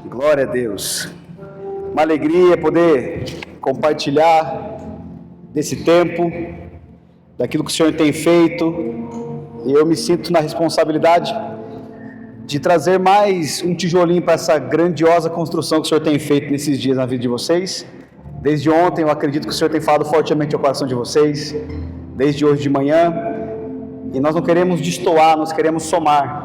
Glória a Deus. Uma alegria poder compartilhar desse tempo, daquilo que o Senhor tem feito, e eu me sinto na responsabilidade de trazer mais um tijolinho para essa grandiosa construção que o Senhor tem feito nesses dias na vida de vocês. Desde ontem eu acredito que o Senhor tem falado fortemente ao coração de vocês, desde hoje de manhã, e nós não queremos destoar, nós queremos somar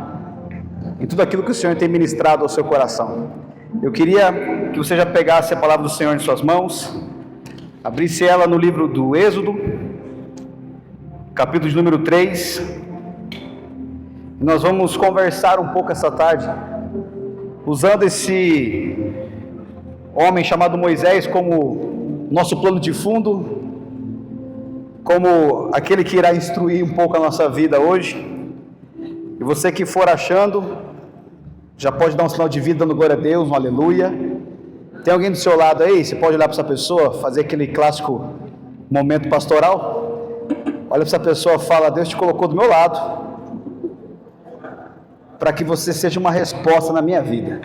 em tudo aquilo que o Senhor tem ministrado ao seu coração. Eu queria que você já pegasse a palavra do Senhor em suas mãos, abrisse ela no livro do Êxodo, capítulo de número 3. Nós vamos conversar um pouco essa tarde, usando esse homem chamado Moisés como nosso plano de fundo, como aquele que irá instruir um pouco a nossa vida hoje. E você que for achando, já pode dar um sinal de vida dando glória a Deus, um aleluia. Tem alguém do seu lado aí? Você pode olhar para essa pessoa, fazer aquele clássico momento pastoral? Olha para essa pessoa e fala: Deus te colocou do meu lado para que você seja uma resposta na minha vida.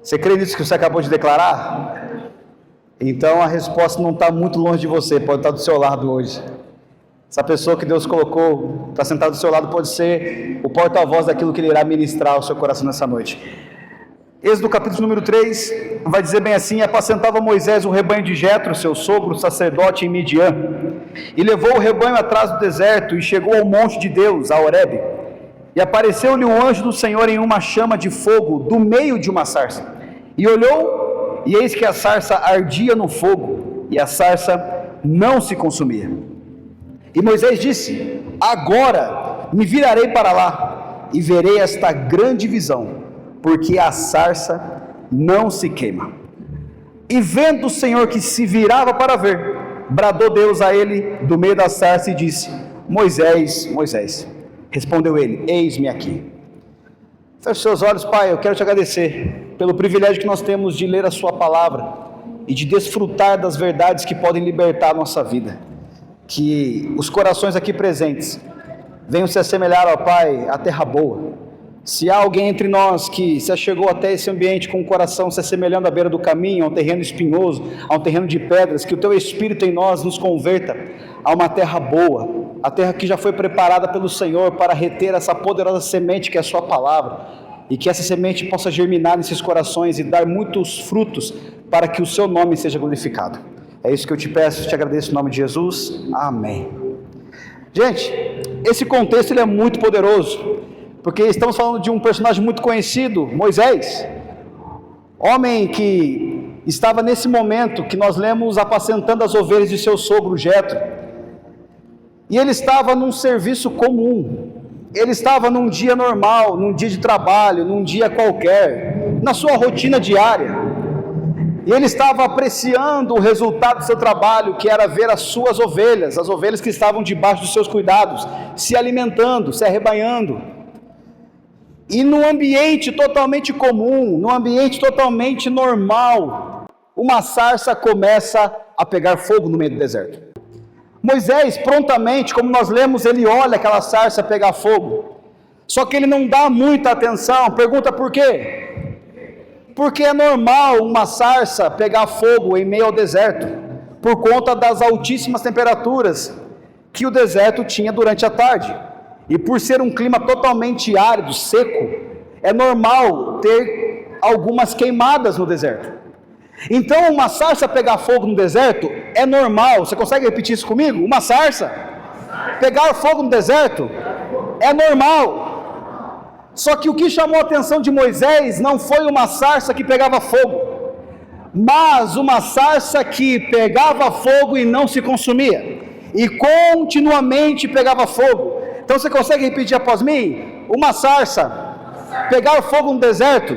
Você crê nisso que você acabou de declarar? Então a resposta não está muito longe de você, pode estar do seu lado hoje. Essa pessoa que Deus colocou, está sentada do seu lado, pode ser o porta-voz daquilo que Ele irá ministrar ao seu coração nessa noite. Êxodo capítulo número 3, vai dizer bem assim: apacentava Moisés o rebanho de Jetro, seu sogro, sacerdote em Midian, e levou o rebanho atrás do deserto, e chegou ao monte de Deus, a Horebe, e apareceu-lhe um anjo do Senhor em uma chama de fogo, do meio de uma sarça, e olhou, e eis que a sarça ardia no fogo, e a sarça não se consumia. E Moisés disse: agora me virarei para lá, e verei esta grande visão, porque a sarça não se queima. E vendo o Senhor que se virava para ver, bradou Deus a ele do meio da sarça e disse: Moisés, Moisés. Respondeu ele: eis-me aqui. Feche seus olhos. Pai, eu quero te agradecer pelo privilégio que nós temos de ler a sua palavra e de desfrutar das verdades que podem libertar a nossa vida. Que os corações aqui presentes venham se assemelhar, ó Pai, à terra boa. Se há alguém entre nós que se achegou até esse ambiente com o coração se assemelhando à beira do caminho, a um terreno espinhoso, a um terreno de pedras, que o Teu Espírito em nós nos converta a uma terra boa, a terra que já foi preparada pelo Senhor para reter essa poderosa semente que é a Sua palavra, e que essa semente possa germinar nesses corações e dar muitos frutos para que o Seu nome seja glorificado. É isso que eu te peço, te agradeço em nome de Jesus, amém. Gente, esse contexto ele é muito poderoso, porque estamos falando de um personagem muito conhecido, Moisés, homem que estava nesse momento que nós lemos apacentando as ovelhas de seu sogro Jetro, e ele estava num serviço comum, ele estava num dia normal, num dia de trabalho, num dia qualquer, na sua rotina diária, e ele estava apreciando o resultado do seu trabalho, que era ver as suas ovelhas, as ovelhas que estavam debaixo dos seus cuidados, se alimentando, se arrebanhando. E num ambiente totalmente comum, num ambiente totalmente normal, uma sarça começa a pegar fogo no meio do deserto. Moisés, prontamente, como nós lemos, ele olha aquela sarça pegar fogo. Só que ele não dá muita atenção, pergunta por quê? Porque é normal uma sarça pegar fogo em meio ao deserto, por conta das altíssimas temperaturas que o deserto tinha durante a tarde. E por ser um clima totalmente árido, seco, é normal ter algumas queimadas no deserto. Então uma sarça pegar fogo no deserto é normal. Você consegue repetir isso comigo? Uma sarça pegar fogo no deserto é normal. Só que o que chamou a atenção de Moisés não foi uma sarça que pegava fogo, mas uma sarça que pegava fogo e não se consumia, e continuamente pegava fogo. Então você consegue repetir após mim? Uma sarça pegar fogo no deserto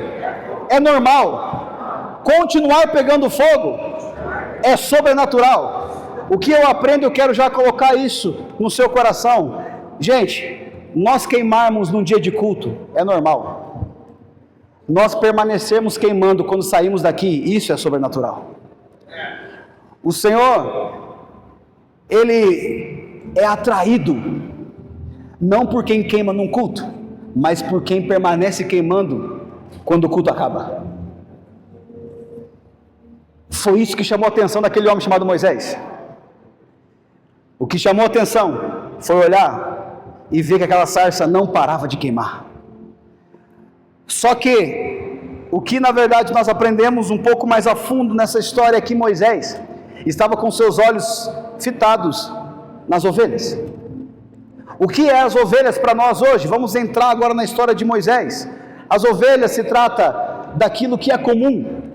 é normal, continuar pegando fogo é sobrenatural. O que eu aprendo, eu quero já colocar isso no seu coração. Gente, nós queimarmos num dia de culto é normal. Nós permanecermos queimando quando saímos daqui, isso é sobrenatural. O Senhor, Ele é atraído não por quem queima num culto, mas por quem permanece queimando quando o culto acaba. Foi isso que chamou a atenção daquele homem chamado Moisés. O que chamou a atenção foi olhar e ver que aquela sarça não parava de queimar. Só que, o que na verdade nós aprendemos um pouco mais a fundo nessa história é que Moisés estava com seus olhos fitados nas ovelhas. O que é as ovelhas para nós hoje? Vamos entrar agora na história de Moisés. As ovelhas se trata daquilo que é comum,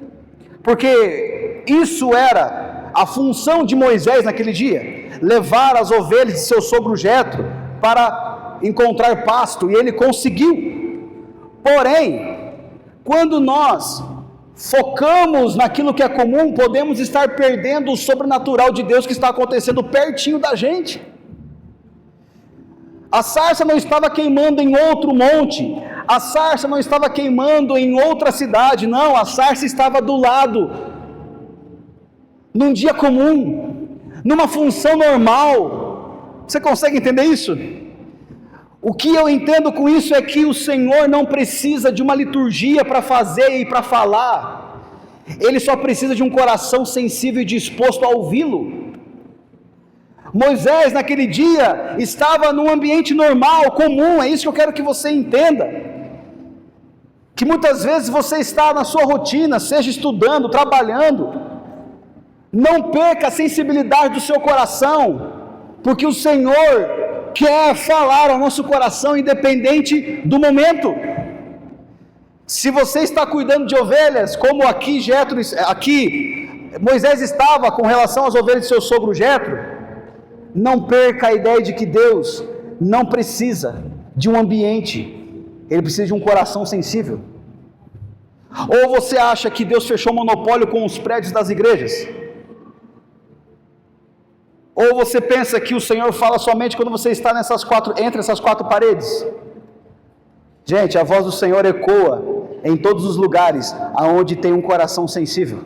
porque isso era a função de Moisés naquele dia, levar as ovelhas de seu sogro Jetro para encontrar pasto, e ele conseguiu. Porém, quando nós focamos naquilo que é comum, podemos estar perdendo o sobrenatural de Deus que está acontecendo pertinho da gente. A sarça não estava queimando em outro monte, a sarça não estava queimando em outra cidade, não, a sarça estava do lado, num dia comum, numa função normal. Você consegue entender isso? O que eu entendo com isso é que o Senhor não precisa de uma liturgia para fazer e para falar, Ele só precisa de um coração sensível e disposto a ouvi-lo. Moisés naquele dia estava num ambiente normal, comum, é isso que eu quero que você entenda, que muitas vezes você está na sua rotina, seja estudando, trabalhando, não perca a sensibilidade do seu coração, porque o Senhor quer falar ao nosso coração independente do momento. Se você está cuidando de ovelhas, como aqui Moisés estava com relação às ovelhas de seu sogro Jetro, não perca a ideia de que Deus não precisa de um ambiente, Ele precisa de um coração sensível. Ou você acha que Deus fechou monopólio com os prédios das igrejas? Ou você pensa que o Senhor fala somente quando você está entre essas quatro paredes? Gente, a voz do Senhor ecoa em todos os lugares aonde tem um coração sensível.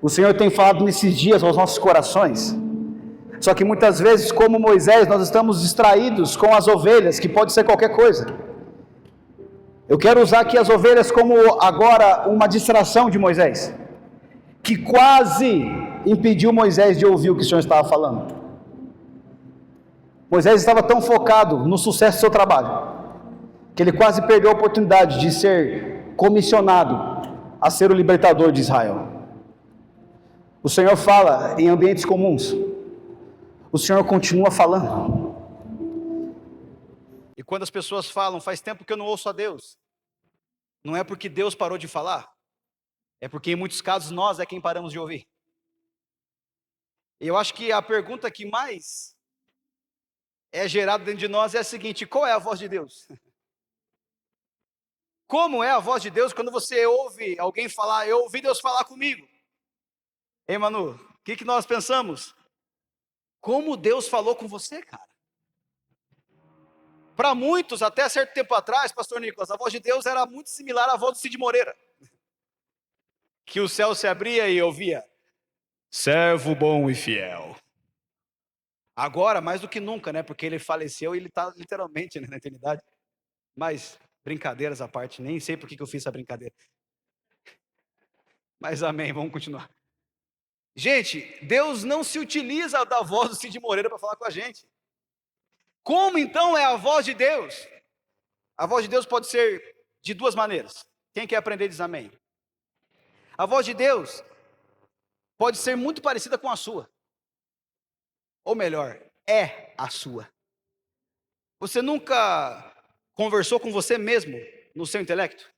O Senhor tem falado nesses dias aos nossos corações. Só que muitas vezes, como Moisés, nós estamos distraídos com as ovelhas, que pode ser qualquer coisa. Eu quero usar aqui as ovelhas como agora uma distração de Moisés, que quase impediu Moisés de ouvir o que o Senhor estava falando. Moisés estava tão focado no sucesso do seu trabalho, que ele quase perdeu a oportunidade de ser comissionado a ser o libertador de Israel. O Senhor fala em ambientes comuns, o Senhor continua falando. E quando as pessoas falam, faz tempo que eu não ouço a Deus, não é porque Deus parou de falar, é porque em muitos casos nós é quem paramos de ouvir. E eu acho que a pergunta que mais é gerada dentro de nós é a seguinte: qual é a voz de Deus? Como é a voz de Deus quando você ouve alguém falar, eu ouvi Deus falar comigo? Ei, Manu, o que nós pensamos? Como Deus falou com você, cara? Para muitos, até certo tempo atrás, pastor Nicolas, a voz de Deus era muito similar à voz do Cid Moreira, que o céu se abria e ouvia: servo bom e fiel. Agora, mais do que nunca, né? Porque ele faleceu e ele está literalmente, né, na eternidade. Mas, brincadeiras à parte, nem sei por que eu fiz essa brincadeira. Mas amém, vamos continuar. Gente, Deus não se utiliza da voz do Cid Moreira para falar com a gente. Como então é a voz de Deus? A voz de Deus pode ser de duas maneiras. Quem quer aprender diz amém. A voz de Deus pode ser muito parecida com a sua. Ou melhor, é a sua. Você nunca conversou com você mesmo no seu intelecto?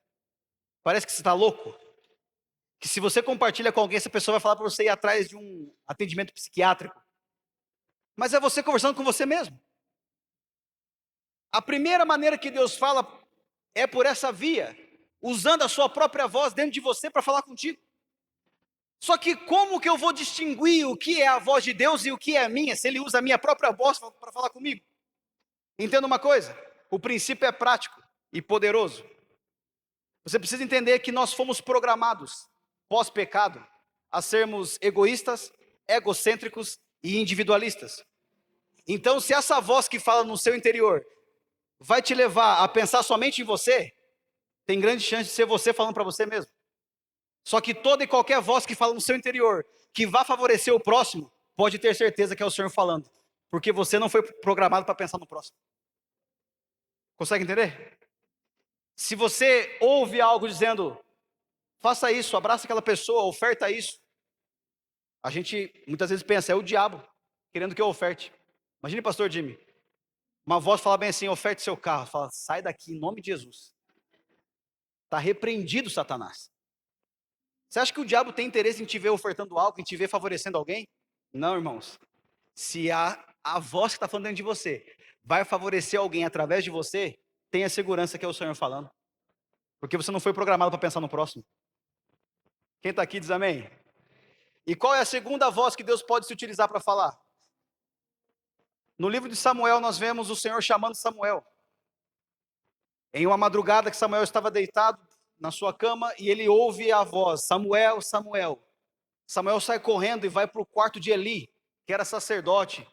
Parece que você está louco. Que se você compartilha com alguém, essa pessoa vai falar para você ir atrás de um atendimento psiquiátrico. Mas é você conversando com você mesmo. A primeira maneira que Deus fala é por essa via, usando a sua própria voz dentro de você para falar contigo. Só que como que eu vou distinguir o que é a voz de Deus e o que é a minha, se Ele usa a minha própria voz para falar comigo? Entenda uma coisa, o princípio é prático e poderoso. Você precisa entender que nós fomos programados, pós-pecado, a sermos egoístas, egocêntricos e individualistas. Então, se essa voz que fala no seu interior vai te levar a pensar somente em você, tem grande chance de ser você falando para você mesmo. Só que toda e qualquer voz que fala no seu interior, que vá favorecer o próximo, pode ter certeza que é o Senhor falando. Porque você não foi programado para pensar no próximo. Consegue entender? Se você ouve algo dizendo, faça isso, abraça aquela pessoa, oferta isso. A gente muitas vezes pensa, é o diabo querendo que eu oferte. Imagine, pastor Jimmy, uma voz fala bem assim, oferte seu carro. Fala, sai daqui em nome de Jesus. Está repreendido, Satanás. Você acha que o diabo tem interesse em te ver ofertando algo, em te ver favorecendo alguém? Não, irmãos. Se a voz que está falando dentro de você vai favorecer alguém através de você, tenha segurança que é o Senhor falando. Porque você não foi programado para pensar no próximo. Quem está aqui diz amém. E qual é a segunda voz que Deus pode se utilizar para falar? No livro de Samuel nós vemos o Senhor chamando Samuel. Em uma madrugada que Samuel estava deitado na sua cama e ele ouve a voz, Samuel, Samuel. Samuel sai correndo e vai para o quarto de Eli, que era sacerdote.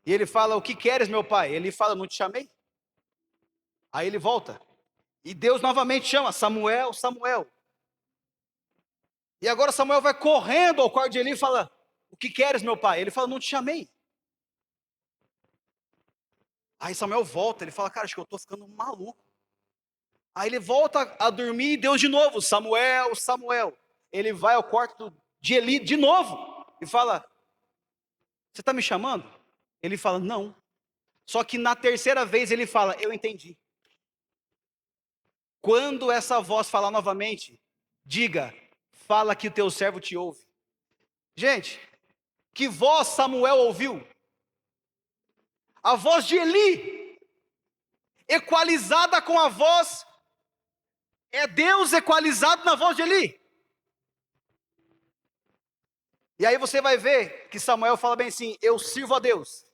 E ele fala, o que queres, meu pai? Ele fala, não te chamei? Aí ele volta. E Deus novamente chama, Samuel, Samuel. E agora Samuel vai correndo ao quarto de Eli e fala, o que queres, meu pai? Ele fala, não te chamei. Aí Samuel volta, ele fala, cara, acho que eu estou ficando maluco. Aí ele volta a dormir e Deus de novo, Samuel, Samuel. Ele vai ao quarto de Eli de novo e fala, você está me chamando? Ele fala, não. Só que na terceira vez ele fala, eu entendi. Quando essa voz falar novamente, diga, fala que o teu servo te ouve. Gente, que voz Samuel ouviu? A voz de Eli, equalizada com a voz, é Deus equalizado na voz de Eli. E aí você vai ver que Samuel fala bem assim, eu sirvo a Deus.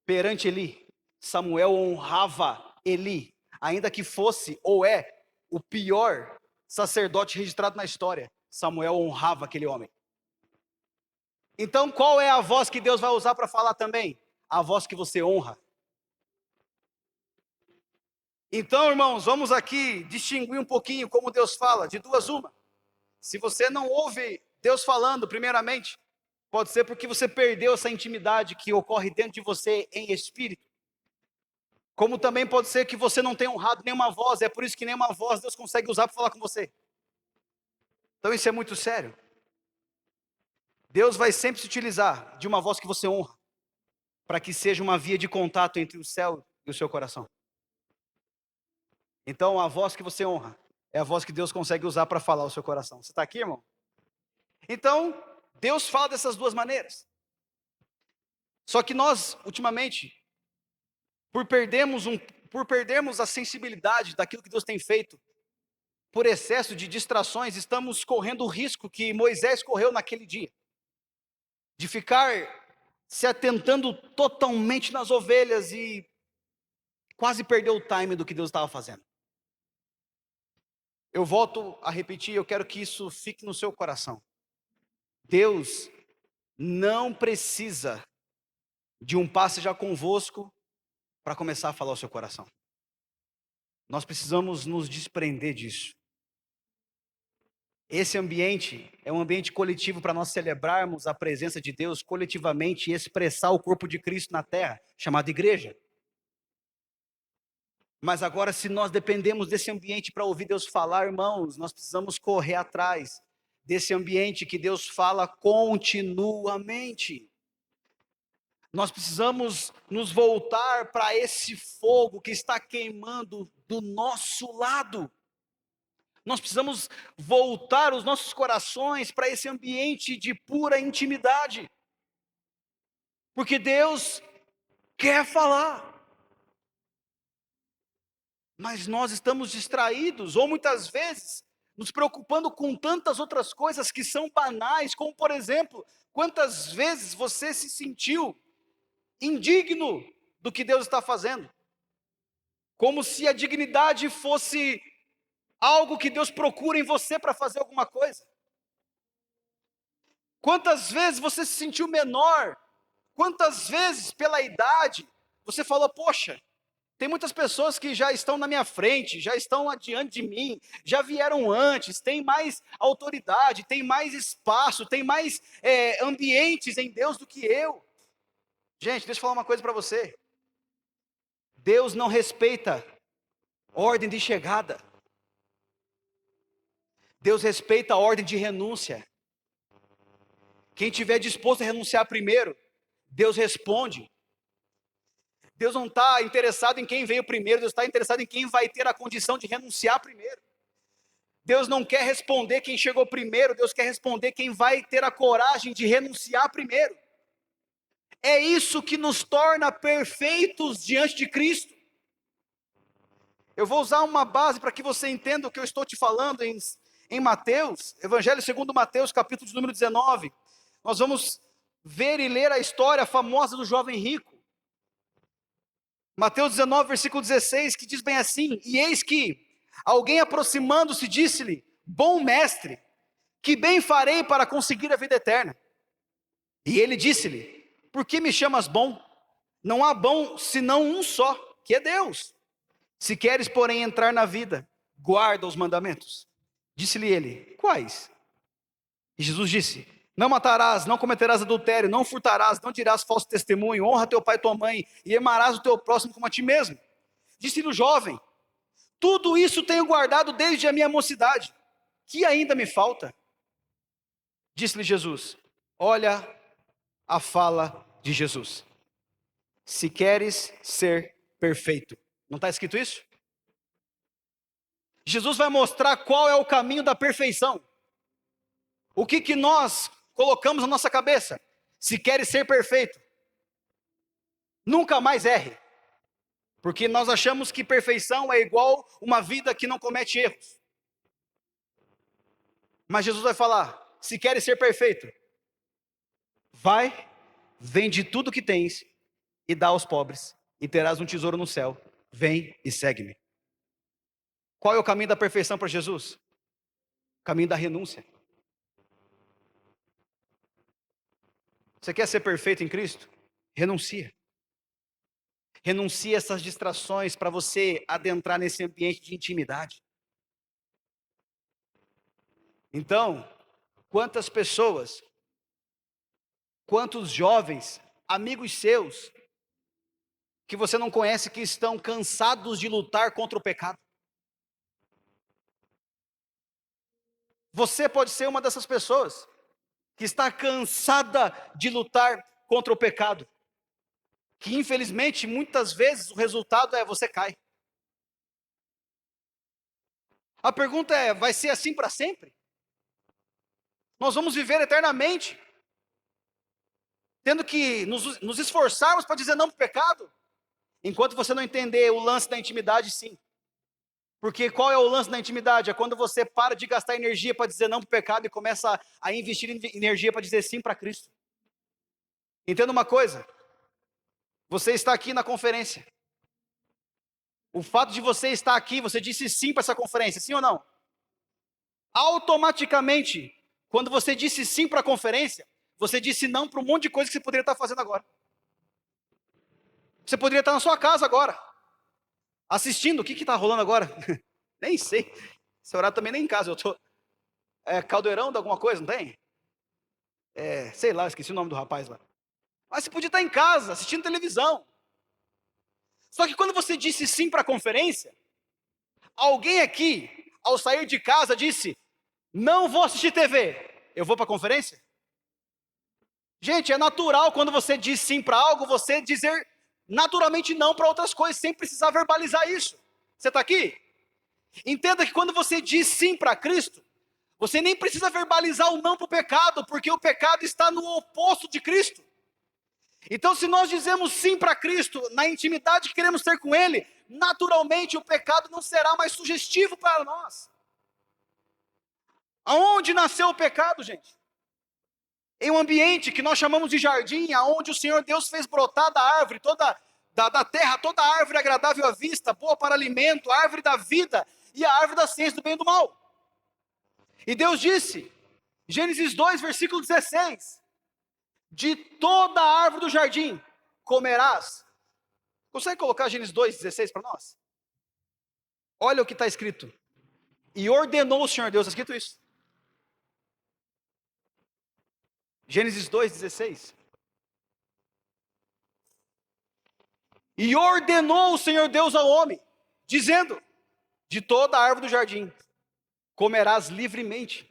Perante Eli, Samuel honrava Eli, ainda que fosse ou é o pior sacerdote registrado na história. Samuel honrava aquele homem. Então qual é a voz que Deus vai usar para falar também? A voz que você honra. Então, irmãos, vamos aqui distinguir um pouquinho como Deus fala, de duas uma. Se você não ouve Deus falando, primeiramente, pode ser porque você perdeu essa intimidade que ocorre dentro de você em espírito. Como também pode ser que você não tenha honrado nenhuma voz, é por isso que nenhuma voz Deus consegue usar para falar com você. Então isso é muito sério. Deus vai sempre se utilizar de uma voz que você honra, para que seja uma via de contato entre o céu e o seu coração. Então a voz que você honra é a voz que Deus consegue usar para falar ao seu coração. Você está aqui, irmão? Então, Deus fala dessas duas maneiras. Só que nós, ultimamente, por perdermos a sensibilidade daquilo que Deus tem feito, por excesso de distrações, estamos correndo o risco que Moisés correu naquele dia, de ficar se atentando totalmente nas ovelhas e quase perder o time do que Deus estava fazendo. Eu volto a repetir, eu quero que isso fique no seu coração. Deus não precisa de um passe já convosco para começar a falar ao seu coração. Nós precisamos nos desprender disso. Esse ambiente é um ambiente coletivo para nós celebrarmos a presença de Deus coletivamente e expressar o corpo de Cristo na terra, chamado igreja. Mas agora, se nós dependemos desse ambiente para ouvir Deus falar, irmãos, nós precisamos correr atrás desse ambiente que Deus fala continuamente. Nós precisamos nos voltar para esse fogo que está queimando do nosso lado. Nós precisamos voltar os nossos corações para esse ambiente de pura intimidade. Porque Deus quer falar. Mas nós estamos distraídos, ou muitas vezes nos preocupando com tantas outras coisas que são banais, como por exemplo, quantas vezes você se sentiu indigno do que Deus está fazendo? Como se a dignidade fosse algo que Deus procura em você para fazer alguma coisa. Quantas vezes você se sentiu menor? Quantas vezes pela idade você falou, poxa, Tem muitas pessoas que já estão na minha frente, já estão adiante de mim, já vieram antes, tem mais autoridade, tem mais espaço, tem mais ambientes em Deus do que eu. Gente, deixa eu falar uma coisa para você. Deus não respeita ordem de chegada. Deus respeita a ordem de renúncia. Quem tiver disposto a renunciar primeiro, Deus responde. Deus não está interessado em quem veio primeiro, Deus está interessado em quem vai ter a condição de renunciar primeiro. Deus não quer responder quem chegou primeiro, Deus quer responder quem vai ter a coragem de renunciar primeiro. É isso que nos torna perfeitos diante de Cristo. Eu vou usar uma base para que você entenda o que eu estou te falando em Mateus, Evangelho segundo Mateus, capítulo de número 19. Nós vamos ver e ler a história famosa do jovem rico. Mateus 19, versículo 16, que diz bem assim: E eis que alguém aproximando-se disse-lhe: Bom mestre, que bem farei para conseguir a vida eterna? E ele disse-lhe: Por que me chamas bom? Não há bom senão um só, que é Deus. Se queres, porém, entrar na vida, guarda os mandamentos. Disse-lhe ele: Quais? E Jesus disse: Não matarás, não cometerás adultério, não furtarás, não dirás falso testemunho, honra teu pai e tua mãe, e amarás o teu próximo como a ti mesmo. Disse-lhe o jovem: Tudo isso tenho guardado desde a minha mocidade. Que ainda me falta? Disse-lhe Jesus: Olha a fala de Jesus. Se queres ser perfeito. Não está escrito isso? Jesus vai mostrar qual é o caminho da perfeição. O que nós colocamos na nossa cabeça? Se queres ser perfeito, nunca mais erre. Porque nós achamos que perfeição é igual uma vida que não comete erros. Mas Jesus vai falar: se queres ser perfeito, vai, vende tudo que tens e dá aos pobres, e terás um tesouro no céu. Vem e segue-me. Qual é o caminho da perfeição para Jesus? O caminho da renúncia. Você quer ser perfeito em Cristo? Renuncia. Renuncia essas distrações para você adentrar nesse ambiente de intimidade. Então, quantas pessoas, quantos jovens, amigos seus, que você não conhece, que estão cansados de lutar contra o pecado? Você pode ser uma dessas pessoas que está cansada de lutar contra o pecado, que infelizmente muitas vezes o resultado é você cai. A pergunta é: vai ser assim para sempre? Nós vamos viver eternamente tendo que nos esforçarmos para dizer não para o pecado? Enquanto você não entender o lance da intimidade, sim. Porque qual é o lance da intimidade? É quando você para de gastar energia para dizer não para o pecado e começa a investir energia para dizer sim para Cristo. Entenda uma coisa: você está aqui na conferência. O fato de você estar aqui, você disse sim para essa conferência, sim ou não? Automaticamente, quando você disse sim para a conferência, você disse não para um monte de coisa que você poderia estar fazendo agora. Você poderia estar na sua casa agora, assistindo. O que está rolando agora? Nem sei. Esse horário também nem em casa. Eu estou caldeirão de alguma coisa, não tem? Sei lá, esqueci o nome do rapaz lá. Mas você podia estar em casa, assistindo televisão. Só que quando você disse sim para a conferência, alguém aqui, ao sair de casa, disse: não vou assistir TV, eu vou para a conferência? Gente, é natural quando você diz sim para algo, você dizer naturalmente não para outras coisas, sem precisar verbalizar isso. Você está aqui? Entenda que quando você diz sim para Cristo, você nem precisa verbalizar o não para o pecado, porque o pecado está no oposto de Cristo. Então, se nós dizemos sim para Cristo, na intimidade que queremos ter com Ele, naturalmente o pecado não será mais sugestivo para nós. Aonde nasceu o pecado, gente? Em um ambiente que nós chamamos de jardim, aonde o Senhor Deus fez brotar da árvore, da terra, toda árvore agradável à vista, boa para alimento, a árvore da vida e a árvore da ciência do bem e do mal. E Deus disse, Gênesis 2, versículo 16, de toda a árvore do jardim comerás. Consegue colocar Gênesis 2:16 para nós? Olha o que está escrito. E ordenou o Senhor Deus, está escrito isso. Gênesis 2:16. E ordenou o Senhor Deus ao homem, dizendo: de toda a árvore do jardim comerás livremente,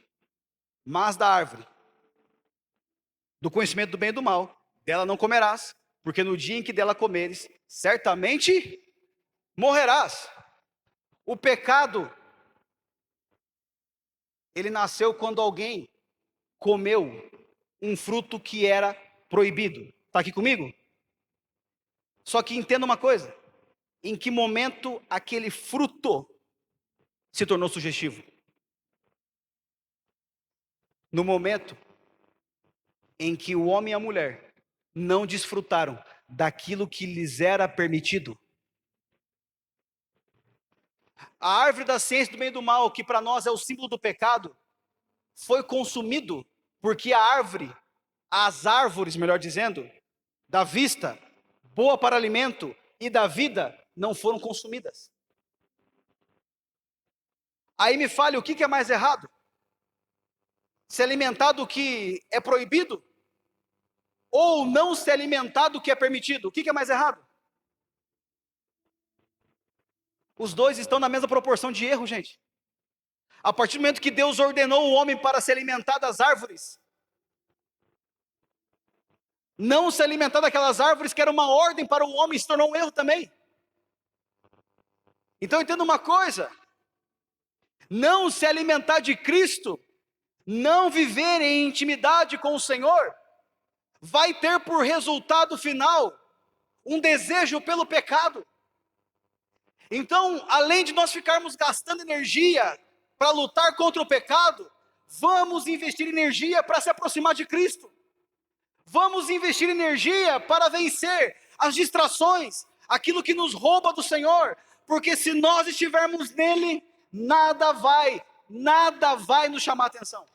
mas da árvore do conhecimento do bem e do mal, dela não comerás, porque no dia em que dela comeres, certamente morrerás. O pecado, ele nasceu quando alguém comeu um fruto que era proibido. Está aqui comigo? Só que entenda uma coisa: em que momento aquele fruto se tornou sugestivo? No momento em que o homem e a mulher não desfrutaram daquilo que lhes era permitido. A árvore da ciência do bem e do mal, que para nós é o símbolo do pecado, foi consumido porque as árvores, melhor dizendo, da vista, boa para alimento e da vida, não foram consumidas. Aí me fale, o que é mais errado? Se alimentar do que é proibido? Ou não se alimentar do que é permitido? O que é mais errado? Os dois estão na mesma proporção de erro, gente. A partir do momento que Deus ordenou o homem para se alimentar das árvores, não se alimentar daquelas árvores que era uma ordem para o homem, se tornou um erro também. Então entenda uma coisa: não se alimentar de Cristo, não viver em intimidade com o Senhor, vai ter por resultado final um desejo pelo pecado. Então, além de nós ficarmos gastando energia para lutar contra o pecado, vamos investir energia para se aproximar de Cristo. Vamos investir energia para vencer as distrações, aquilo que nos rouba do Senhor, porque se nós estivermos nele, nada vai nos chamar a atenção.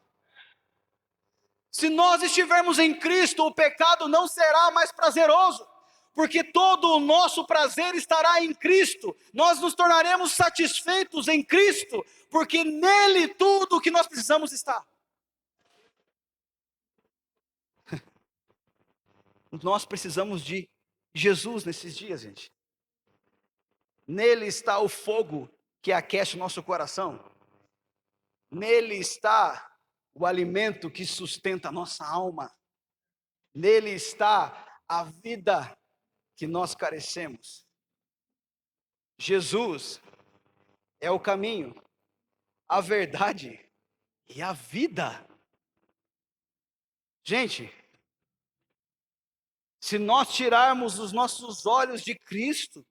Se nós estivermos em Cristo, o pecado não será mais prazeroso, porque todo o nosso prazer estará em Cristo. Nós nos tornaremos satisfeitos em Cristo, porque nele tudo o que nós precisamos está. Nós precisamos de Jesus nesses dias, gente. Nele está o fogo que aquece o nosso coração. Nele está o alimento que sustenta a nossa alma. Nele está a vida que nós carecemos. Jesus é o caminho, a verdade e a vida. Gente, se nós tirarmos os nossos olhos de Cristo,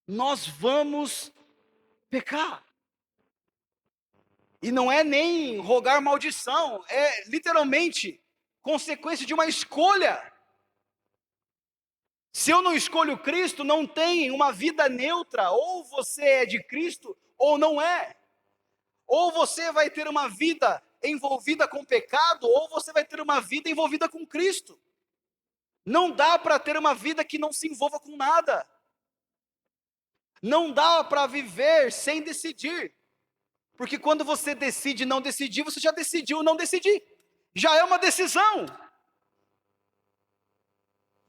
nós vamos pecar. E não é nem rogar maldição, é literalmente consequência de uma escolha. Se eu não escolho Cristo, não tem uma vida neutra, ou você é de Cristo ou não é. Ou você vai ter uma vida envolvida com pecado, ou você vai ter uma vida envolvida com Cristo. Não dá para ter uma vida que não se envolva com nada. Não dá para viver sem decidir. Porque quando você decide não decidir, você já decidiu não decidir. Já é uma decisão.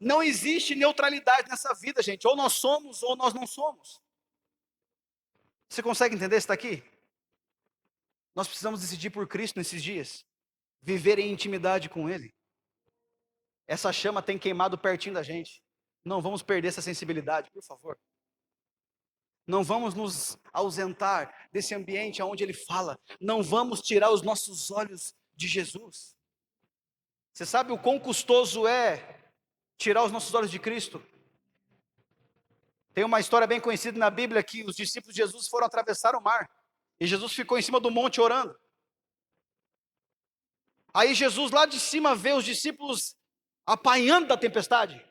Não existe neutralidade nessa vida, gente. Ou nós somos ou nós não somos. Você consegue entender isso daqui? Nós precisamos decidir por Cristo nesses dias. Viver em intimidade com Ele. Essa chama tem queimado pertinho da gente. Não vamos perder essa sensibilidade, por favor. Não vamos nos ausentar desse ambiente onde Ele fala. Não vamos tirar os nossos olhos de Jesus. Você sabe o quão custoso é tirar os nossos olhos de Cristo? Tem uma história bem conhecida na Bíblia que os discípulos de Jesus foram atravessar o mar. E Jesus ficou em cima do monte orando. Aí Jesus lá de cima vê os discípulos apanhando da tempestade.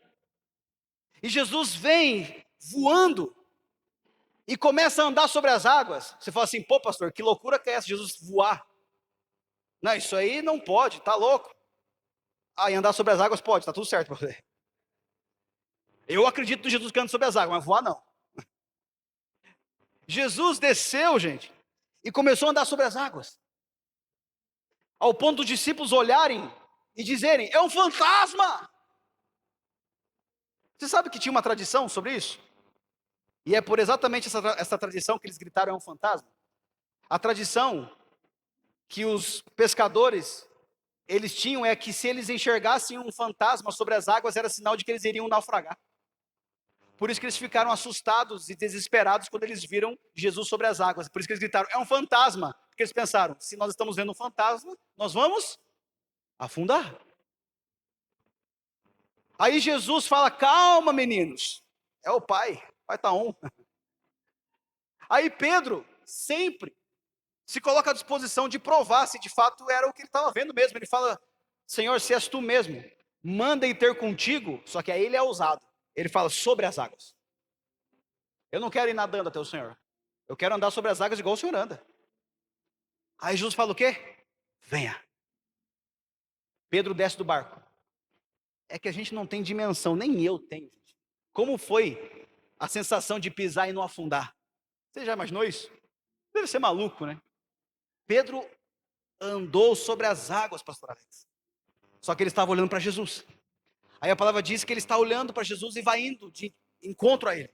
E Jesus vem voando e começa a andar sobre as águas. Você fala assim: pô, pastor, que loucura que é essa, Jesus voar? Não, isso aí não pode, tá louco. Ah, e andar sobre as águas pode, tá tudo certo para você. Eu acredito no Jesus que anda sobre as águas, mas voar não. Jesus desceu, gente, e começou a andar sobre as águas. Ao ponto dos discípulos olharem e dizerem: é um fantasma! Você sabe que tinha uma tradição sobre isso? E é por exatamente essa tradição que eles gritaram: é um fantasma. A tradição que os pescadores eles tinham é que se eles enxergassem um fantasma sobre as águas, era sinal de que eles iriam naufragar. Por isso que eles ficaram assustados e desesperados quando eles viram Jesus sobre as águas. Por isso que eles gritaram: é um fantasma. Porque eles pensaram: se nós estamos vendo um fantasma, nós vamos afundar. Aí Jesus fala: calma, meninos. É o Pai está on. Aí Pedro sempre se coloca à disposição de provar se de fato era o que ele estava vendo mesmo. Ele fala: Senhor, se és tu mesmo, manda ir ter contigo. Só que aí ele é ousado. Ele fala: sobre as águas. Eu não quero ir nadando até o Senhor. Eu quero andar sobre as águas igual o Senhor anda. Aí Jesus fala o quê? Venha. Pedro desce do barco. É que a gente não tem dimensão, nem eu tenho, gente. Como foi a sensação de pisar e não afundar? Você já imaginou isso? Deve ser maluco, né? Pedro andou sobre as águas, pastor Alex. Só que ele estava olhando para Jesus. Aí a palavra diz que ele está olhando para Jesus e vai indo de encontro a ele.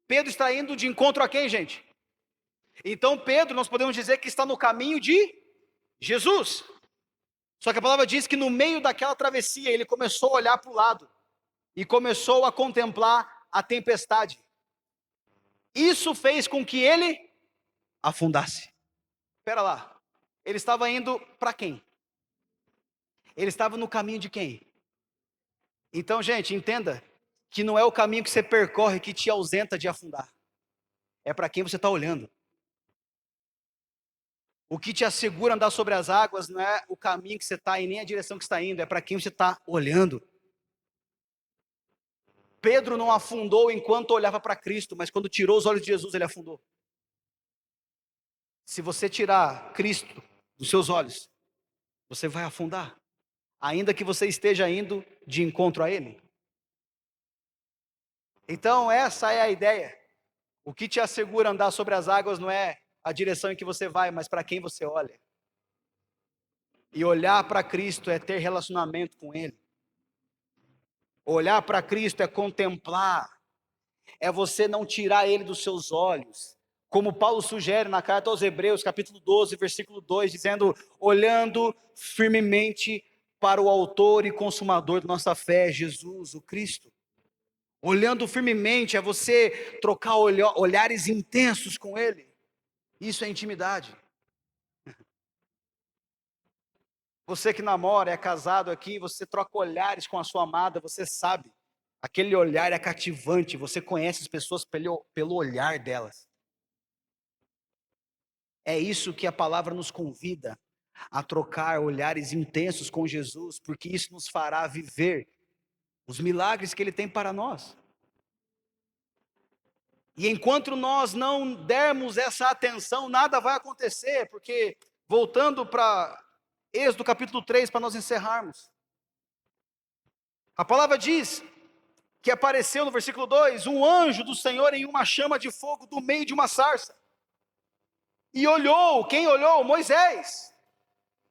Pedro está indo de encontro a quem, gente? Então Pedro, nós podemos dizer que está no caminho de Jesus. Só que a palavra diz que no meio daquela travessia ele começou a olhar para o lado e começou a contemplar a tempestade. Isso fez com que ele afundasse. Espera lá. Ele estava indo para quem? Ele estava no caminho de quem? Então, gente, entenda que não é o caminho que você percorre que te ausenta de afundar. É para quem você está olhando. O que te assegura andar sobre as águas não é o caminho que você está e nem a direção que está indo, é para quem você está olhando. Pedro não afundou enquanto olhava para Cristo, mas quando tirou os olhos de Jesus, ele afundou. Se você tirar Cristo dos seus olhos, você vai afundar, ainda que você esteja indo de encontro a Ele. Então, essa é a ideia. O que te assegura andar sobre as águas não é a direção em que você vai, mas para quem você olha. E olhar para Cristo é ter relacionamento com Ele. Olhar para Cristo é contemplar, é você não tirar Ele dos seus olhos. Como Paulo sugere na carta aos Hebreus, capítulo 12, versículo 2, dizendo: olhando firmemente para o autor e consumador da nossa fé, Jesus, o Cristo. Olhando firmemente é você trocar olhares intensos com Ele. Isso é intimidade. Você que namora, é casado aqui, você troca olhares com a sua amada, você sabe. Aquele olhar é cativante, você conhece as pessoas pelo olhar delas. É isso que a palavra nos convida, a trocar olhares intensos com Jesus, porque isso nos fará viver os milagres que Ele tem para nós. E enquanto nós não dermos essa atenção, nada vai acontecer, porque, voltando para Êxodo capítulo 3, para nós encerrarmos, a palavra diz que apareceu no versículo 2, um anjo do Senhor em uma chama de fogo do meio de uma sarça. E olhou, quem olhou? Moisés.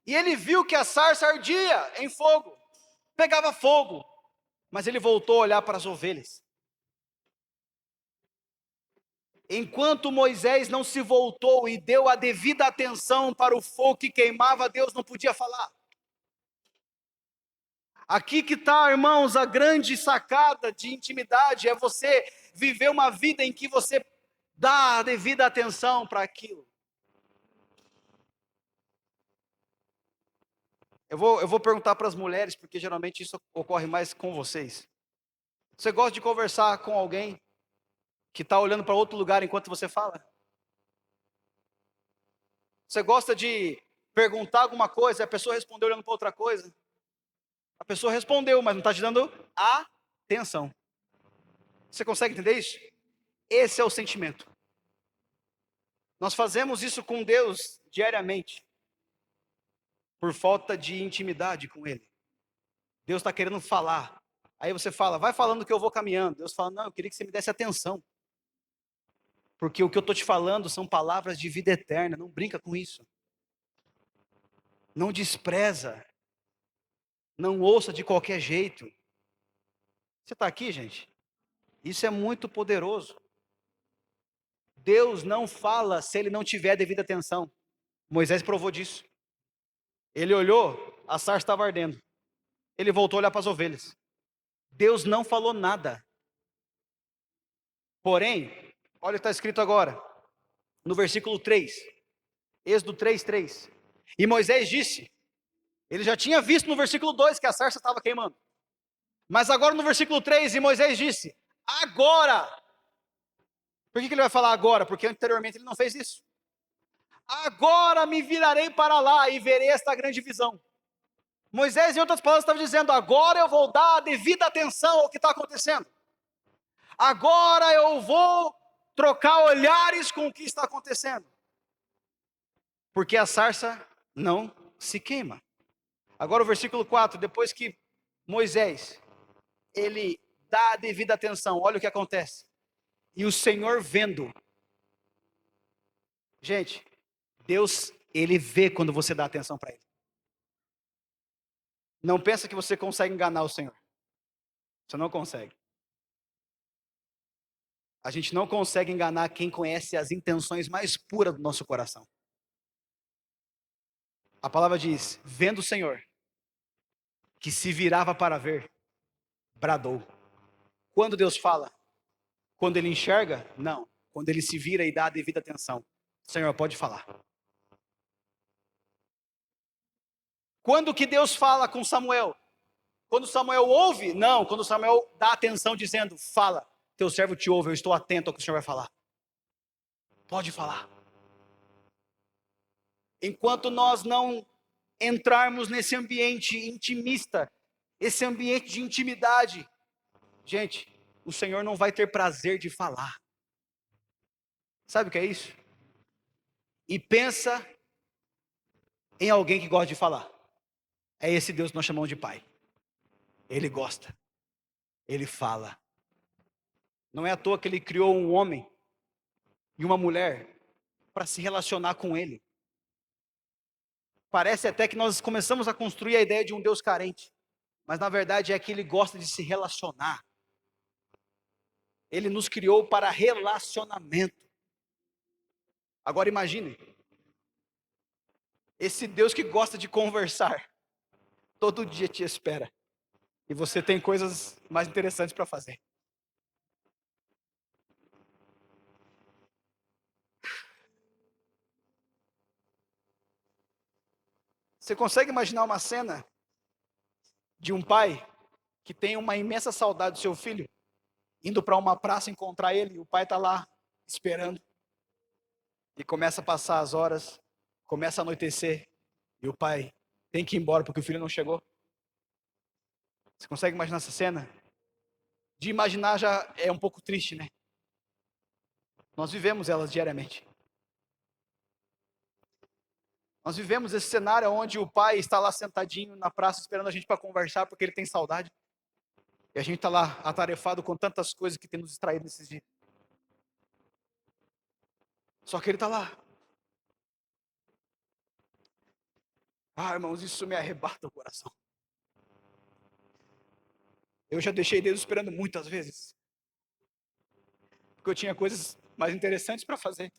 E ele viu que a sarça ardia em fogo, pegava fogo, mas ele voltou a olhar para as ovelhas. Enquanto Moisés não se voltou e deu a devida atenção para o fogo que queimava, Deus não podia falar. Aqui que está, irmãos, a grande sacada de intimidade, é você viver uma vida em que você dá a devida atenção para aquilo. Eu vou perguntar para as mulheres, porque geralmente isso ocorre mais com vocês. Você gosta de conversar com alguém que está olhando para outro lugar enquanto você fala? Você gosta de perguntar alguma coisa e a pessoa respondeu olhando para outra coisa? A pessoa respondeu, mas não está te dando atenção. Você consegue entender isso? Esse é o sentimento. Nós fazemos isso com Deus diariamente, por falta de intimidade com Ele. Deus está querendo falar, Aí você fala, vai falando que eu vou caminhando. Deus fala, não, eu queria que você me desse atenção. Porque o que eu estou te falando são palavras de vida eterna. Não brinca com isso. Não despreza. Não ouça de qualquer jeito. Você está aqui, gente? Isso é muito poderoso. Deus não fala se ele não tiver devida atenção. Moisés provou disso. Ele olhou, a sarça estava ardendo. Ele voltou a olhar para as ovelhas. Deus não falou nada. Porém, olha o que está escrito agora, no versículo 3, Êxodo 3:3. E Moisés disse, ele já tinha visto no versículo 2 que a sarça estava queimando. Mas agora no versículo 3, e Moisés disse, agora. Por que ele vai falar agora? Porque anteriormente ele não fez isso. Agora me virarei para lá e verei esta grande visão. Moisés, em outras palavras, estava dizendo, agora eu vou dar a devida atenção ao que está acontecendo. Agora eu vou trocar olhares com o que está acontecendo. Porque a sarça não se queima. Agora o versículo 4, depois que Moisés, ele dá a devida atenção, olha o que acontece. E o Senhor vendo. Gente, Deus, ele vê quando você dá atenção para ele. Não pensa que você consegue enganar o Senhor. Você não consegue. A gente não consegue enganar quem conhece as intenções mais puras do nosso coração. A palavra diz, vendo o Senhor, que se virava para ver, bradou. Quando Deus fala? Quando ele enxerga? Não. Quando ele se vira e dá a devida atenção. Senhor, pode falar. Quando que Deus fala com Samuel? Quando Samuel ouve? Não. Quando Samuel dá atenção dizendo, fala, teu servo te ouve, eu estou atento ao que o Senhor vai falar. Pode falar. Enquanto nós não entrarmos nesse ambiente intimista, esse ambiente de intimidade, gente, o Senhor não vai ter prazer de falar. Sabe o que é isso? E pensa em alguém que gosta de falar. É esse Deus que nós chamamos de Pai. Ele gosta. Ele fala. Não é à toa que ele criou um homem e uma mulher para se relacionar com ele. Parece até que nós começamos a construir a ideia de um Deus carente. Mas na verdade é que ele gosta de se relacionar. Ele nos criou para relacionamento. Agora imagine. Esse Deus que gosta de conversar. Todo dia te espera. E você tem coisas mais interessantes para fazer. Você consegue imaginar uma cena de um pai que tem uma imensa saudade do seu filho, indo para uma praça encontrar ele, e o pai está lá esperando, e começa a passar as horas, começa a anoitecer, e o pai tem que ir embora porque o filho não chegou? Você consegue imaginar essa cena? De imaginar já é um pouco triste, né? Nós vivemos elas diariamente. Nós vivemos esse cenário onde o pai está lá sentadinho na praça esperando a gente para conversar porque ele tem saudade. E a gente está lá atarefado com tantas coisas que tem nos distraído nesses dias. Só que ele está lá. Ah, irmãos, isso me arrebata o coração. Eu já deixei Deus esperando muitas vezes. Porque eu tinha coisas mais interessantes para fazer.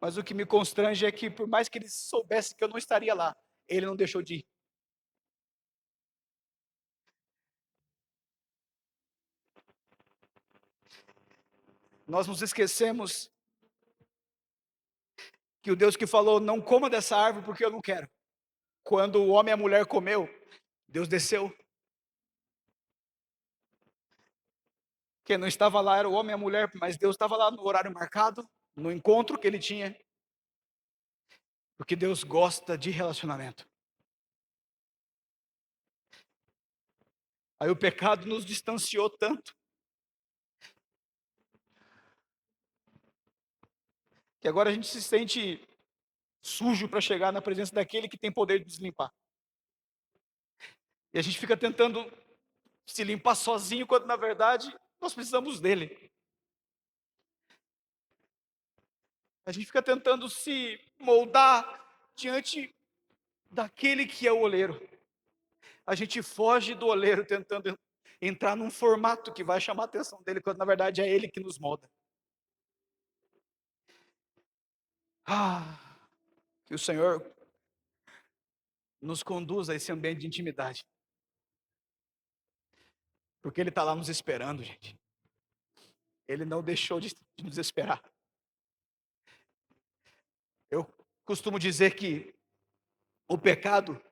Mas o que me constrange é que, por mais que ele soubesse que eu não estaria lá, ele não deixou de ir. Nós nos esquecemos que o Deus que falou, não coma dessa árvore porque eu não quero. Quando o homem e a mulher comeu, Deus desceu. Quem não estava lá era o homem e a mulher, mas Deus estava lá no horário marcado, no encontro que ele tinha. Porque Deus gosta de relacionamento. Aí o pecado nos distanciou tanto, que agora a gente se sente sujo para chegar na presença daquele que tem poder de nos limpar. E a gente fica tentando se limpar sozinho, quando na verdade nós precisamos dele. A gente fica tentando se moldar diante daquele que é o oleiro. A gente foge do oleiro tentando entrar num formato que vai chamar a atenção dele, quando na verdade é ele que nos molda. Que o Senhor nos conduza a esse ambiente de intimidade, porque ele está lá nos esperando, gente. Ele não deixou de nos esperar. Eu costumo dizer que o pecado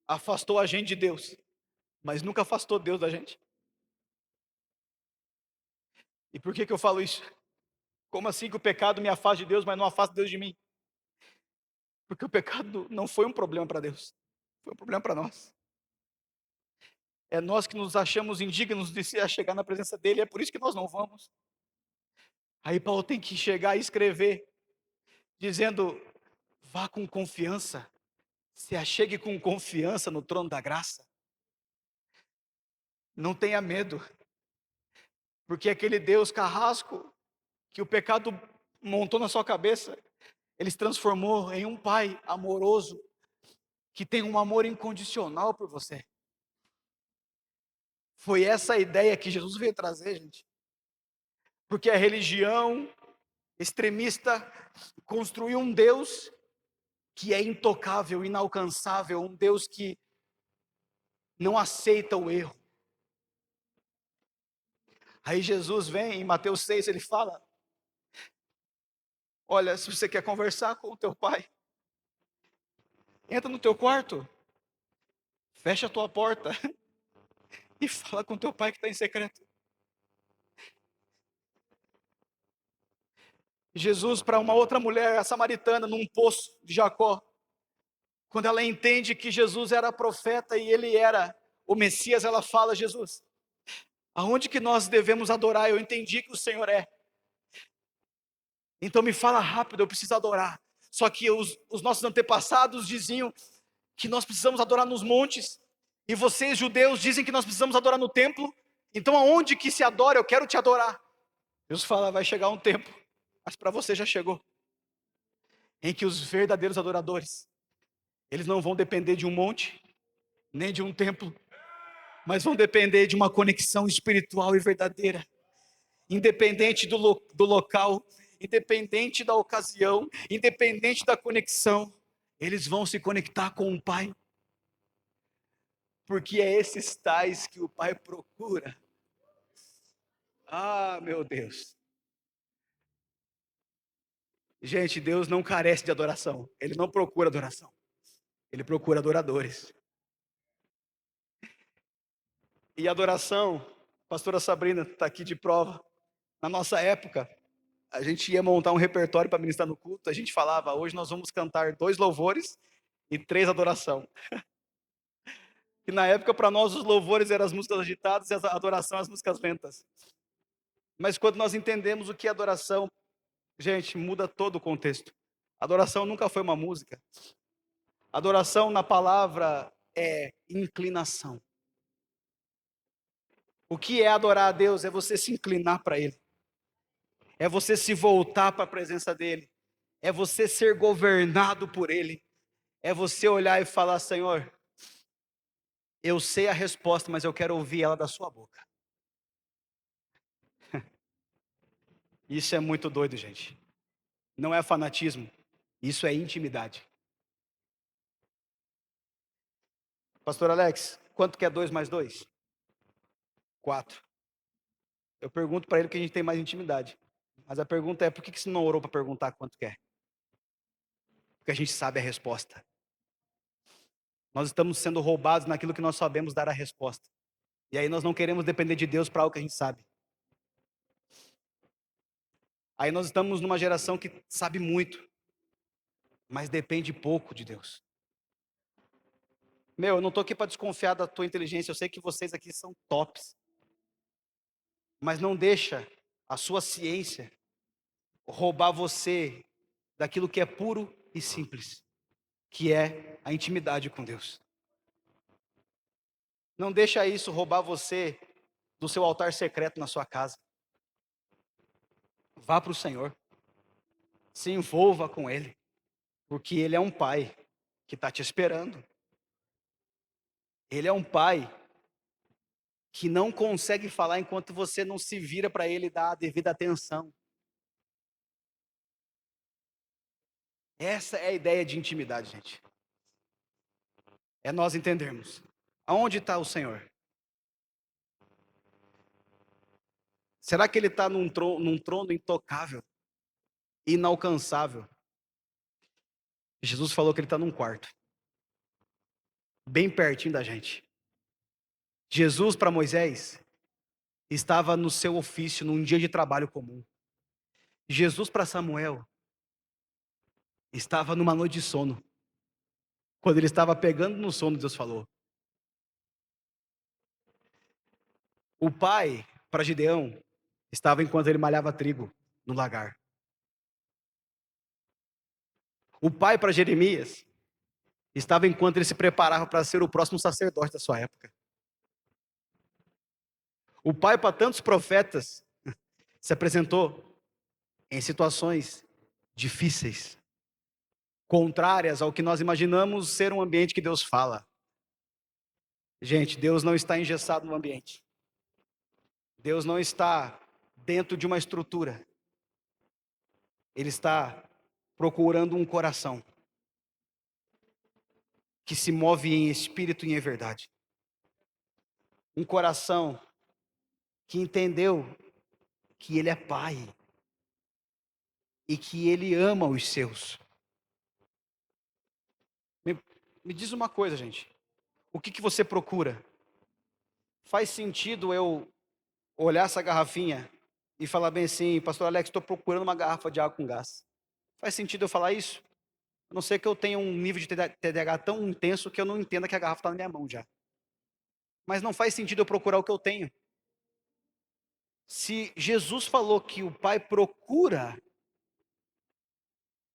afastou a gente de Deus, mas nunca afastou Deus da gente. E por que eu falo isso? Como assim que o pecado me afasta de Deus, mas não afasta Deus de mim? Porque o pecado não foi um problema para Deus, foi um problema para nós. É nós que nos achamos indignos de se chegar na presença dele, é por isso que nós não vamos. Aí Paulo tem que chegar e escrever, dizendo: vá com confiança, se achegue com confiança no trono da graça. Não tenha medo, porque aquele Deus carrasco que o pecado montou na sua cabeça, ele se transformou em um pai amoroso, que tem um amor incondicional por você. Foi essa a ideia que Jesus veio trazer, gente. Porque a religião extremista construiu um Deus que é intocável, inalcançável, um Deus que não aceita o erro. Aí Jesus vem, em Mateus 6, ele fala: olha, se você quer conversar com o teu pai, entra no teu quarto, fecha a tua porta e fala com o teu pai que está em secreto. Jesus, para uma outra mulher, a samaritana, num poço de Jacó, quando ela entende que Jesus era profeta e ele era o Messias, ela fala: Jesus, aonde que nós devemos adorar? Eu entendi que o Senhor é. Então me fala rápido, eu preciso adorar. Só que os nossos antepassados diziam que nós precisamos adorar nos montes, e vocês, judeus, dizem que nós precisamos adorar no templo. Então aonde que se adora? Eu quero te adorar. Jesus fala: vai chegar um tempo, mas para você já chegou, em que os verdadeiros adoradores, eles não vão depender de um monte, nem de um templo, mas vão depender de uma conexão espiritual e verdadeira, independente do local, independente da ocasião, independente da conexão, eles vão se conectar com o Pai, porque é esses tais que o Pai procura. Meu Deus. Gente, Deus não carece de adoração, Ele não procura adoração, Ele procura adoradores. E adoração, a pastora Sabrina está aqui de prova. Na nossa época, a gente ia montar um repertório para ministrar no culto, a gente falava: hoje nós vamos cantar 2 louvores e 3 adoração. E na época, para nós, os louvores eram as músicas agitadas e a adoração as músicas lentas. Mas quando nós entendemos o que é adoração, gente, muda todo o contexto. Adoração nunca foi uma música. Adoração na palavra é inclinação. O que é adorar a Deus? É você se inclinar para Ele. É você se voltar para a presença dEle. É você ser governado por Ele. É você olhar e falar: Senhor, eu sei a resposta, mas eu quero ouvir ela da sua boca. Isso é muito doido, gente. Não é fanatismo, isso é intimidade. Pastor Alex, quanto que é 2 mais 2? 4. Eu pergunto para ele que a gente tem mais intimidade. Mas a pergunta é: por que você não orou para perguntar quanto quer? Porque a gente sabe a resposta. Nós estamos sendo roubados naquilo que nós sabemos dar a resposta. E aí nós não queremos depender de Deus para algo que a gente sabe. Aí nós estamos numa geração que sabe muito, mas depende pouco de Deus. Eu não estou aqui para desconfiar da tua inteligência, eu sei que vocês aqui são tops. Mas não deixa a sua ciência roubar você daquilo que é puro e simples, que é a intimidade com Deus. Não deixa isso roubar você do seu altar secreto na sua casa. Vá para o Senhor, se envolva com Ele, porque Ele é um pai que está te esperando. Ele é um pai que não consegue falar enquanto você não se vira para Ele e dá a devida atenção. Essa é a ideia de intimidade, gente. É nós entendermos aonde está o Senhor. Será que Ele está num trono intocável, inalcançável? Jesus falou que Ele está num quarto, bem pertinho da gente. Jesus, para Moisés, estava no seu ofício, num dia de trabalho comum. Jesus, para Samuel, estava numa noite de sono. Quando ele estava pegando no sono, Deus falou. O pai, para Gideão, estava enquanto ele malhava trigo no lagar. O pai, para Jeremias, estava enquanto ele se preparava para ser o próximo sacerdote da sua época. O pai, para tantos profetas, se apresentou em situações difíceis, contrárias ao que nós imaginamos ser um ambiente que Deus fala. Gente, Deus não está engessado no ambiente. Deus não está dentro de uma estrutura. Ele está procurando um coração que se move em espírito e em verdade. Um coração que entendeu que Ele é Pai e que Ele ama os seus. Me diz uma coisa, gente. O que você procura? Faz sentido eu olhar essa garrafinha e falar bem assim, pastor Alex, estou procurando uma garrafa de água com gás. Faz sentido eu falar isso? A não ser que eu tenha um nível de TDAH tão intenso que eu não entenda que a garrafa está na minha mão já. Mas não faz sentido eu procurar o que eu tenho. Se Jesus falou que o Pai procura,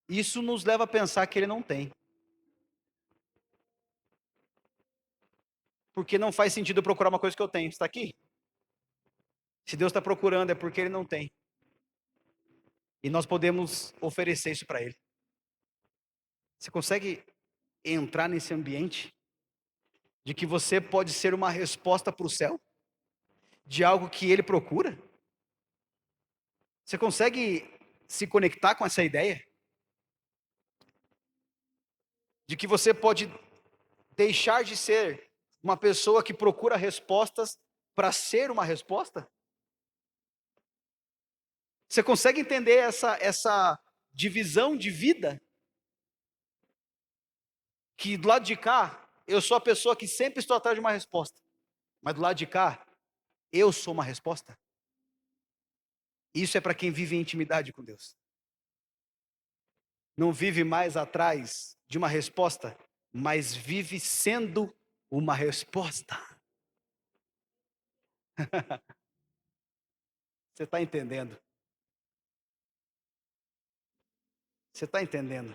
isso nos leva a pensar que Ele não tem. Porque não faz sentido eu procurar uma coisa que eu tenho. Está aqui? Se Deus está procurando é porque Ele não tem. E nós podemos oferecer isso para Ele. Você consegue entrar nesse ambiente de que você pode ser uma resposta para o céu? De algo que Ele procura? Você consegue se conectar com essa ideia? De que você pode deixar de ser uma pessoa que procura respostas para ser uma resposta? Você consegue entender essa divisão de vida? Que do lado de cá, eu sou a pessoa que sempre estou atrás de uma resposta. Mas do lado de cá, eu sou uma resposta. Isso é para quem vive em intimidade com Deus. Não vive mais atrás de uma resposta, mas vive sendo uma resposta. Você está entendendo? Você está entendendo?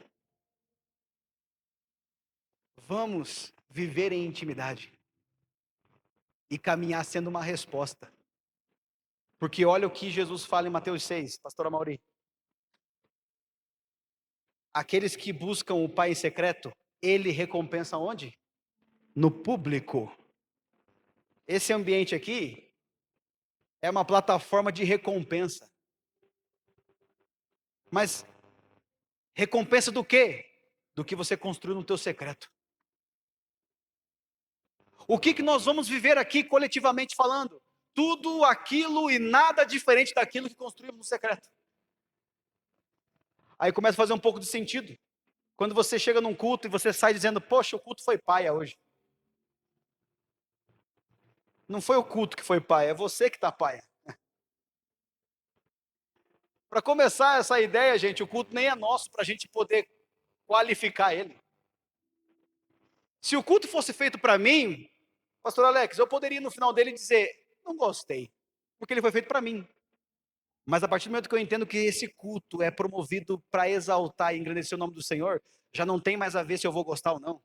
Vamos viver em intimidade e caminhar sendo uma resposta. Porque olha o que Jesus fala em Mateus 6, pastora Mauri. Aqueles que buscam o Pai em secreto, Ele recompensa onde? No público. Esse ambiente aqui é uma plataforma de recompensa. Mas recompensa do quê? Do que você construiu no teu secreto. O que nós vamos viver aqui coletivamente falando? Tudo aquilo e nada diferente daquilo que construímos no secreto. Aí começa a fazer um pouco de sentido. Quando você chega num culto e você sai dizendo, poxa, o culto foi paia hoje. Não foi o culto que foi paia, é você que está paia. Para começar essa ideia, gente, o culto nem é nosso para a gente poder qualificar ele. Se o culto fosse feito para mim, pastor Alex, eu poderia no final dele dizer, não gostei, porque ele foi feito para mim. Mas a partir do momento que eu entendo que esse culto é promovido para exaltar e engrandecer o nome do Senhor, já não tem mais a ver se eu vou gostar ou não.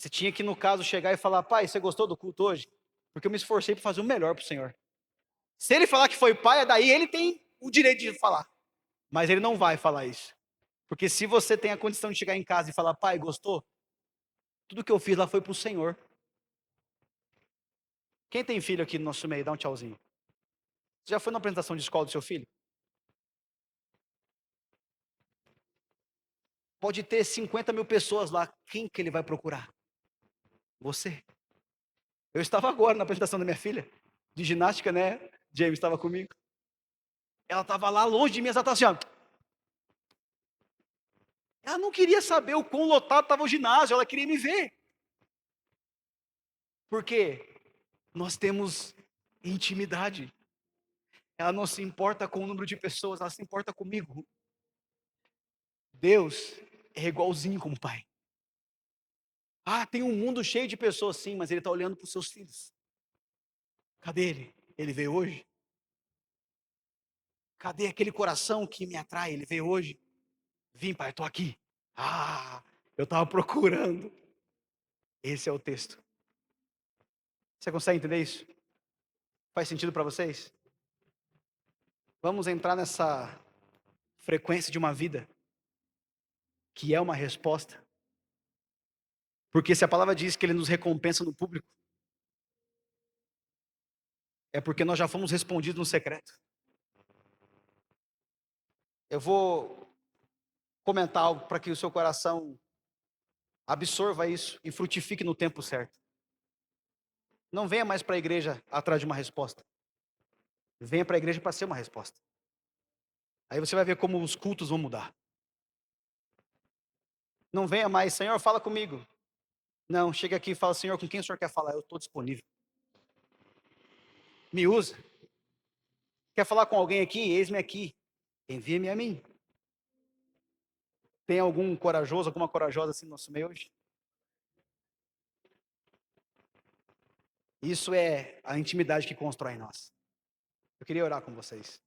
Você tinha que, no caso, chegar e falar: pai, você gostou do culto hoje? Porque eu me esforcei para fazer o melhor para o Senhor. Se ele falar que foi pai, daí ele tem o direito de falar. Mas ele não vai falar isso. Porque se você tem a condição de chegar em casa e falar: pai, gostou? Tudo que eu fiz lá foi para o Senhor. Quem tem filho aqui no nosso meio? Dá um tchauzinho. Você já foi na apresentação de escola do seu filho? Pode ter 50 mil pessoas lá. Quem que ele vai procurar? Você. Eu estava agora na apresentação da minha filha, de ginástica, né? James estava comigo. Ela estava lá longe de mim, ela estava assim, ó. Ela não queria saber o quão lotado estava o ginásio, ela queria me ver. Por quê? Nós temos intimidade. Ela não se importa com o número de pessoas, ela se importa comigo. Deus é igualzinho como pai. Ah, tem um mundo cheio de pessoas, sim, mas ele está olhando para os seus filhos. Cadê ele? Ele veio hoje? Cadê aquele coração que me atrai? Ele veio hoje? Vim, pai, estou aqui. Ah, eu estava procurando. Esse é o texto. Você consegue entender isso? Faz sentido para vocês? Vamos entrar nessa frequência de uma vida que é uma resposta. Porque se a palavra diz que ele nos recompensa no público, é porque nós já fomos respondidos no secreto. Eu vou comentar algo para que o seu coração absorva isso e frutifique no tempo certo. Não venha mais para a igreja atrás de uma resposta. Venha para a igreja para ser uma resposta. Aí você vai ver como os cultos vão mudar. Não venha mais, Senhor, fala comigo. Não, chega aqui e fala, Senhor, com quem o Senhor quer falar? Eu estou disponível. Me usa. Quer falar com alguém aqui? Eis-me aqui. Envia-me a mim. Tem algum corajoso, alguma corajosa assim no nosso meio hoje? Isso é a intimidade que constrói em nós. Eu queria orar com vocês.